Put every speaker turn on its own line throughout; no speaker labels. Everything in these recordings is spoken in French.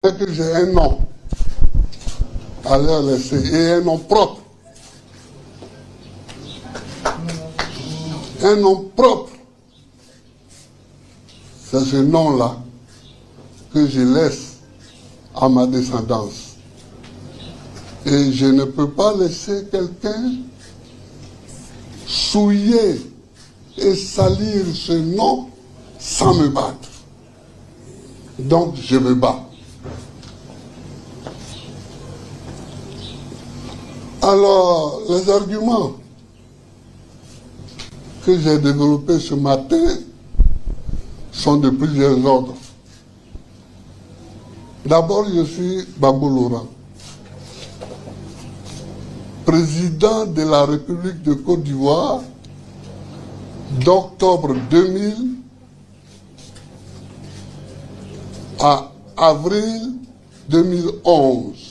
que j'ai un nom à leur laisser, et un nom propre. Un nom propre. C'est ce nom-là que je laisse à ma descendance. Et je ne peux pas laisser quelqu'un souiller et salir ce nom sans me battre. Donc je me bats. Alors, les arguments que j'ai développés ce matin sont de plusieurs ordres. D'abord, je suis Gbagbo Laurent, président de la République de Côte d'Ivoire d'octobre 2000 à avril 2011.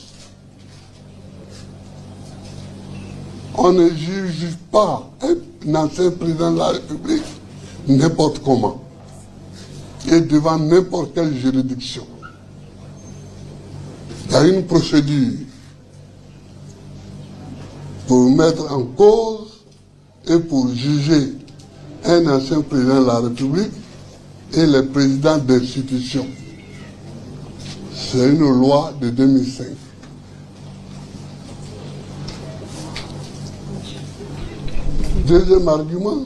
On ne juge pas un ancien président de la République n'importe comment et devant n'importe quelle juridiction. Il y a une procédure pour mettre en cause et pour juger un ancien président de la République et les présidents d'institutions. C'est une loi de 2005. Deuxième argument,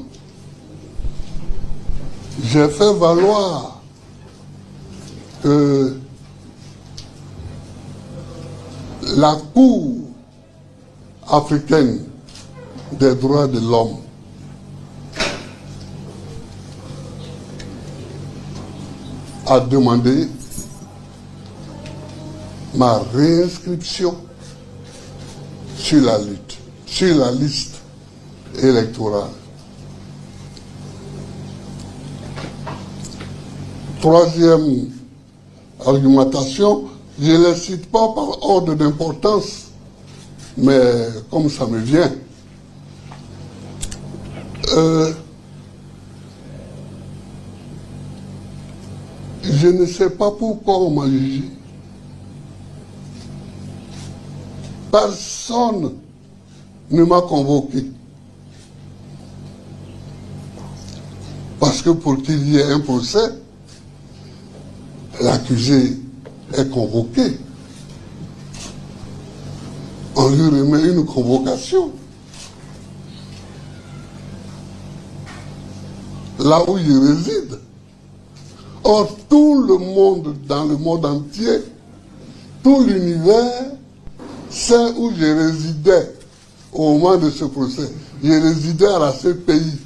j'ai fait valoir que la Cour africaine des droits de l'homme a demandé ma réinscription sur la liste électorale. Troisième argumentation, je ne les cite pas par ordre d'importance, mais comme ça me vient. Je ne sais pas pourquoi on m'a jugé. Personne ne m'a convoqué. Parce que pour qu'il y ait un procès, l'accusé est convoqué. On lui remet une convocation. Là où il réside. Or, tout le monde, dans le monde entier, tout l'univers, c'est où je résidais au moment de ce procès. Je résidais à la CPI,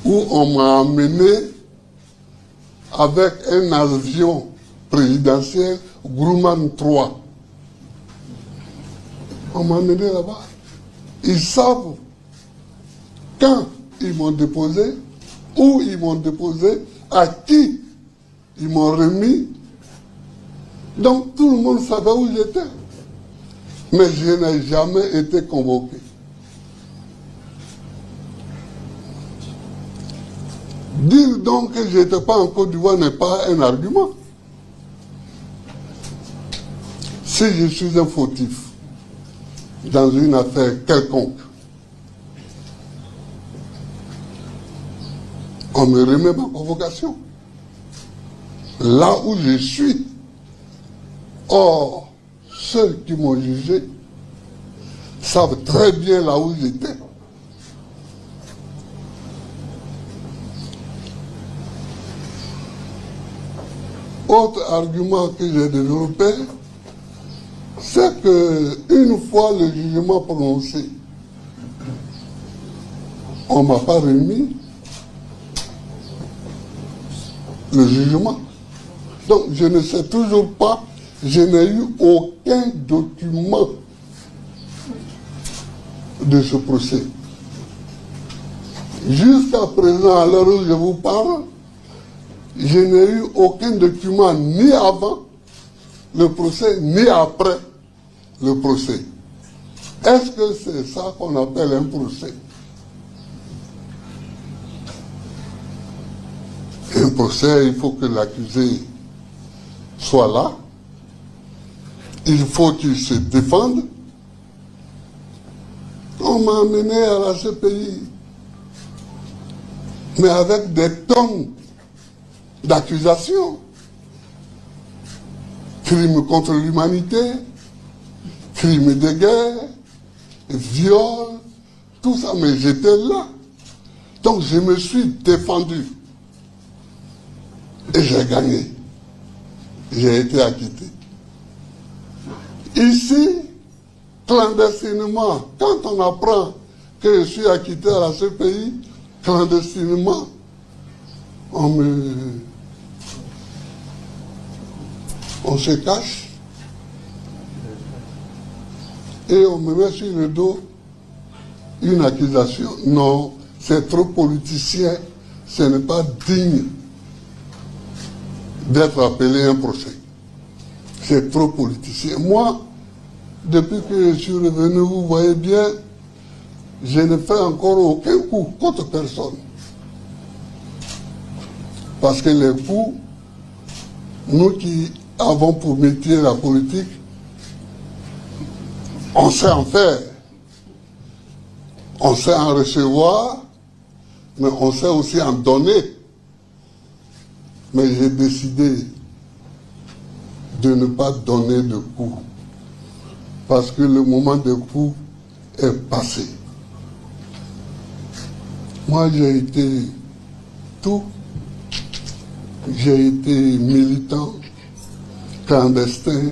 où on m'a amené avec un avion présidentiel Grumman 3. On m'a amené là-bas. Ils savent quand ils m'ont déposé, où ils m'ont déposé, à qui ils m'ont remis. Donc tout le monde savait où j'étais. Mais je n'ai jamais été convoqué. Dire donc que je n'étais pas en Côte d'Ivoire n'est pas un argument. Si je suis un fautif dans une affaire quelconque, on me remet ma convocation. Là où je suis. Or, ceux qui m'ont jugé savent très bien là où j'étais. Autre argument que j'ai développé, c'est que une fois le jugement prononcé, on ne m'a pas remis le jugement. Donc je ne sais toujours pas, je n'ai eu aucun document de ce procès. Jusqu'à présent, à l'heure où je vous parle, je n'ai eu aucun document ni avant le procès, ni après le procès. Est-ce que c'est ça qu'on appelle un procès? Un procès, il faut que l'accusé soit là. Il faut qu'il se défende. On m'a amené à la CPI, mais avec des tonnes d'accusations. Crimes contre l'humanité, crimes de guerre, viol, tout ça, mais j'étais là. Donc je me suis défendu. Et j'ai gagné. J'ai été acquitté. Ici, clandestinement, quand on apprend que je suis acquitté à la CPI, clandestinement, on se cache et on me met sur le dos une accusation. Non, c'est trop politicien, ce n'est pas digne d'être appelé un procès. C'est trop politicien. Moi, depuis que je suis revenu, vous voyez bien, je ne fais encore aucun coup contre personne. Parce que les coups, nous qui avons pour métier la politique, on sait en faire. On sait en recevoir, mais on sait aussi en donner. Mais j'ai décidé de ne pas donner de coups. Parce que le moment des coups est passé. Moi, j'ai été tout. J'ai été militant, clandestin,